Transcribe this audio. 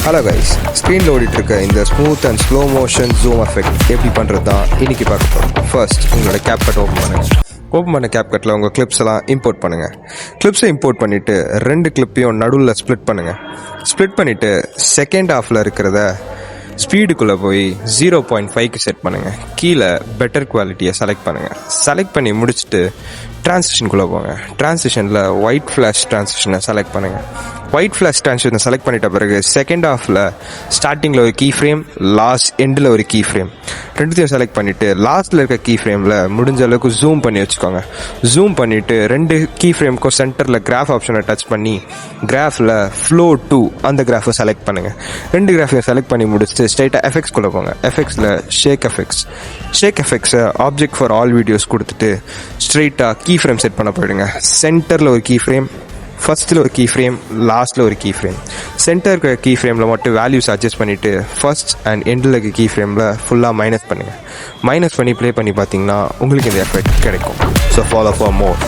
Hello guys, ஸ்க்ரீனில் ஓடிட்டுருக்க இந்த smooth and slow motion zoom effect எப்படி பண்ணுறது தான் இன்றைக்கி பார்க்க போகிறோம். ஃபர்ஸ்ட் உங்களோட கேப்கட் ஓப்பன் பண்ணுங்கள். ஓப்பன் பண்ண கேப்கட்டில் உங்கள் கிளிப்ஸ் எல்லாம் இம்போர்ட் பண்ணுங்கள். கிளிப்ஸை இம்போர்ட் பண்ணிவிட்டு 2 கிளிப்பையும் நடுவில் ஸ்ப்ளிட் பண்ணுங்கள். ஸ்ப்ளிட் பண்ணிவிட்டு செகண்ட் ஹாஃபில் இருக்கிறத ஸ்பீடுக்குள்ளே போய் 0.5க்கு செட் பண்ணுங்கள். கீழே பெட்டர் குவாலிட்டியை செலக்ட் பண்ணுங்கள். செலக்ட் பண்ணி முடிச்சுட்டு ட்ரான்சிஷனுக்குள்ளே போங்க. ட்ரான்சிஷனில் ஒயிட் ஃப்ளாஷ் ட்ரான்சிஷனை செலக்ட் பண்ணுங்கள். ஒயிட் ஃப்ளாஷ் ட்ரான்சிஷனை செலக்ட் பண்ணிட்ட பிறகு செகண்ட் ஹாஃபில் ஸ்டார்டிங்கில் ஒரு கீ ஃப்ரேம், எண்டில் ஒரு கீ ஃப்ரேம் ரெண்டுத்தையும் செலக்ட் பண்ணிவிட்டு லாஸ்ட்டில் இருக்க கீ ஃப்ரேமில் முடிஞ்ச அளவுக்கு ஜூம் பண்ணி வச்சுக்கோங்க. ஜூம் பண்ணிவிட்டு 2 கீ ஃப்ரேமுக்கும் சென்டரில் கிராஃப் ஆப்ஷனை டச் பண்ணி கிராஃபில் ஃப்ளோ 2 அந்த கிராஃபை செலக்ட் பண்ணுங்கள். 2 கிராஃபையும் செலக்ட் பண்ணி முடிச்சுட்டு ஸ்ட்ரைட்டாக எஃபெக்ட்ஸ்குள்ளே போங்க. எஃபெக்ட்ஸில் ஷேக் எஃபெக்ட்ஸை ஆப்ஜெக்ட் ஃபார் ஆல் வீடியோஸ் கொடுத்துட்டு ஸ்ட்ரைட்டாக கீ ஃப்ரேம் செட் பண்ண போயிடுங்க. சென்டரில் ஒரு கீ ஃப்ரேம், ஃபர்ஸ்ட்டில் ஒரு கீ ஃப்ரேம், லாஸ்ட்டில் ஒரு கீ ஃப்ரேம். சென்டர் இருக்கிற கீ ஃப்ரேமில் மட்டும் வேல்யூஸ் அட்ஜஸ்ட் பண்ணிவிட்டு ஃபர்ஸ்ட் அண்ட் எண்டில் இருக்க கீ ஃப்ரேமில் ஃபுல்லாக மைனஸ் பண்ணுங்கள். மைனஸ் பண்ணி ப்ளே பண்ணி பார்த்தீங்கன்னா உங்களுக்கு இந்த எஃபெக்ட் கிடைக்கும். So follow for more.